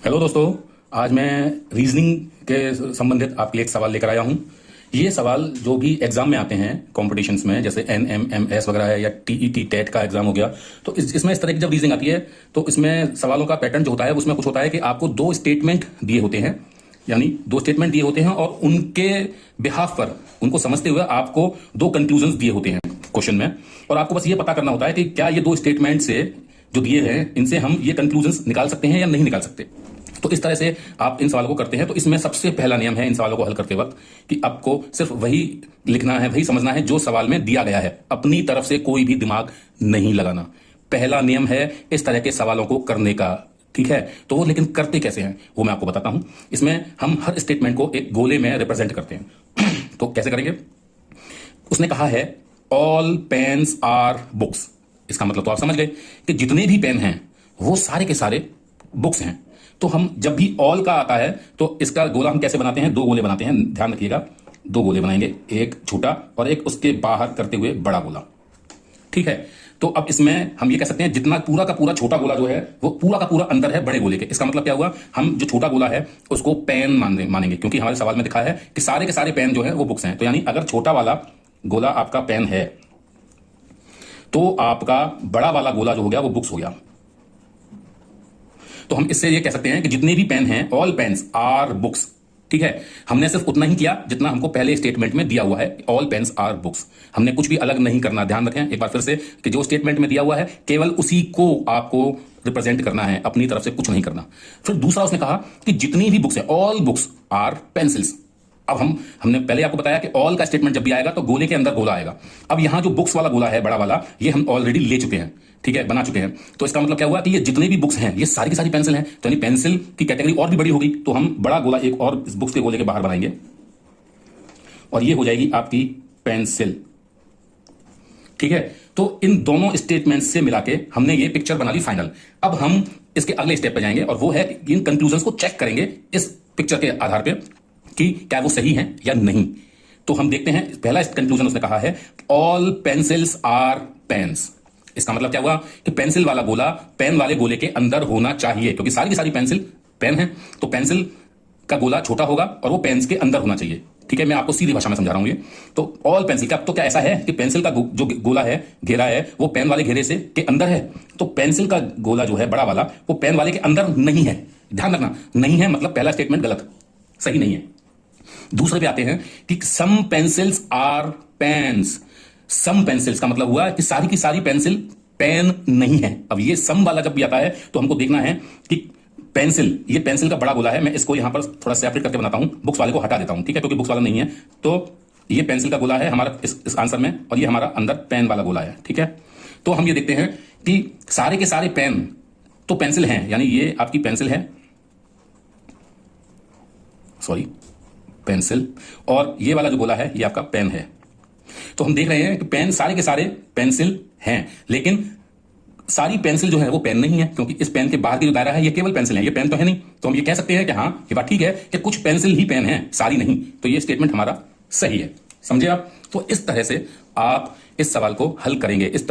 Hello दोस्तों। आज मैं रीजनिंग के संबंधित आपके लिए एक सवाल लेकर आया हूं। ये सवाल जो भी एग्जाम में आते हैं कॉम्पिटिशन्स में, जैसे NMMS वगैरह है, या TET टेट का एग्जाम हो गया, तो इसमें इस तरह की जब रीजनिंग आती है तो इसमें सवालों का पैटर्न जो होता है उसमें कुछ होता है कि आपको दो स्टेटमेंट दिए होते हैं, यानी दो स्टेटमेंट दिए होते हैं और उनके बिहाफ पर, उनको समझते हुए आपको दो कंक्लूजन दिए होते हैं क्वेश्चन में, और आपको बस ये पता करना होता है कि क्या ये दो स्टेटमेंट से जो दिए हैं इनसे हम ये कंक्लूजन निकाल सकते हैं या नहीं निकाल सकते। तो इस तरह से आप इन सवालों को करते हैं। तो इसमें सबसे पहला नियम है इन सवालों को हल करते वक्त कि आपको सिर्फ वही लिखना है, वही समझना है जो सवाल में दिया गया है। अपनी तरफ से कोई भी दिमाग नहीं लगाना। पहला नियम है इस तरह के सवालों को करने का, ठीक है। तो वो लेकिन करते कैसे हैं वो मैं आपको बताता हूं। इसमें हम हर स्टेटमेंट को एक गोले में रिप्रेजेंट करते हैं। तो कैसे करेंगे? उसने कहा है ऑल पेन्स आर बुक्स। इसका मतलब तो आप समझ गए कि जितने भी पेन हैं वो सारे के सारे बुक्स हैं। तो हम जब भी ऑल का आता है तो इसका गोला हम कैसे बनाते हैं? दो गोले बनाते हैं, ध्यान रखिएगा। दो गोले बनाएंगे, एक छोटा और एक उसके बाहर करते हुए बड़ा गोला, ठीक है। तो अब इसमें हम ये कह सकते हैं जितना पूरा का पूरा छोटा गोला जो है वो पूरा का पूरा अंदर है बड़े गोले के। इसका मतलब क्या हुआ? हम जो छोटा गोला है उसको पेन मानेंगे, क्योंकि हमारे सवाल में दिखा है कि सारे के सारे पेन जो है वो बुक्स हैं। तो यानी अगर छोटा वाला गोला आपका पेन है तो आपका बड़ा वाला गोला जो हो गया वो बुक्स हो गया। तो हम इससे ये कह सकते हैं कि जितने भी पेन हैं, ऑल पेन्स आर बुक्स, ठीक है। हमने सिर्फ उतना ही किया जितना हमको पहले स्टेटमेंट में दिया हुआ है, ऑल पेन्स आर बुक्स। हमने कुछ भी अलग नहीं करना। ध्यान रखें एक बार फिर से कि जो स्टेटमेंट में दिया हुआ है केवल उसी को आपको रिप्रेजेंट करना है, अपनी तरफ से कुछ नहीं करना। फिर दूसरा उसने कहा कि जितनी भी बुक्स है, ऑल बुक्स आर पेंसिल्स। अब हमने पहले आपको बताया कि ऑल का स्टेटमेंट जब भी आएगा तो गोले के अंदर गोला आएगा। अब यहां जो बुक्स वाला गोला है बड़ा वाला, ये हम ऑलरेडी ले चुके हैं, ठीक है, बना चुके हैं। तो इसका मतलब क्या हुआ कि ये जितने भी बुक्स हैं ये सारी की सारी पेंसिल हैं। तो यानी पेंसिल की कैटेगरी और भी बड़ी होगी, तो हम बड़ा गोला एक और इस बुक्स के गोले के बाहर बनाएंगे और ये हो जाएगी आपकी पेंसिल, ठीक है। तो इन दोनों स्टेटमेंट से मिला के हमने ये पिक्चर बना ली फाइनल। अब हम इसके अगले स्टेप पे जाएंगे और वो है कि इन कंक्लूजन को चेक करेंगे इस पिक्चर के आधार पर कि क्या वो सही है या नहीं। तो हम देखते हैं, पहला कंक्लूजन उसने कहा है ऑल पेंसिल्स आर पेन्स। इसका मतलब क्या हुआ कि पेंसिल वाला गोला पेन वाले गोले के अंदर होना चाहिए, क्योंकि सारी की सारी पेंसिल पेन है। तो पेंसिल का गोला छोटा होगा और वो पेन्स के अंदर होना चाहिए, ठीक है। मैं आपको सीधी भाषा में समझा रहा हूं ये। तो ऑल पेंसिल का, तो क्या ऐसा है कि पेंसिल का जो गोला है, घेरा है, वो पेन वाले घेरे से के अंदर है? तो पेंसिल का गोला जो है बड़ा वाला वो पेन वाले के अंदर नहीं है। ध्यान रखना, नहीं है मतलब पहला स्टेटमेंट गलत, सही नहीं है। दूसरे पे आते हैं कि some pencils are pens. Some pencils का मतलब हुआ कि सारी की सारी पेंसिल पेन नहीं है। अब ये सम वाला जब भी आता है तो हमको देखना है कि पेंसिल, ये पेंसिल का बड़ा गोला है। मैं इसको यहां पर थोड़ा सेपरेट करके बनाता हूं, बुक्स वाले को हटा देता हूं, ठीक है, क्योंकि बुक्स वाला नहीं है। तो ये पेंसिल का गोला है हमारा इस आंसर में, और ये हमारा अंदर पेन वाला गोला है, ठीक है। तो हम ये देखते हैं कि सारे के सारे पेन तो पेंसिल हैं, यानी ये आपकी पेंसिल है, सॉरी पेंसिल, और ये वाला जो गोला है ये आपका पेन है। तो हम देख रहे हैं कि पेन, सारे के सारे पेंसिल हैं, लेकिन सारी पेंसिल जो है वो पेन नहीं है, क्योंकि इस पेन के बाहर की जो दायरा है ये केवल पेंसिल है, ये पेन तो है नहीं। तो हम ये कह सकते हैं कि हाँ ये बात ठीक है कि कुछ पेंसिल ही पेन है, सारी नहीं। तो ये स्टेटमेंट हमारा सही है, समझे आप। तो इस तरह से आप इस सवाल को हल करेंगे, इस तरह।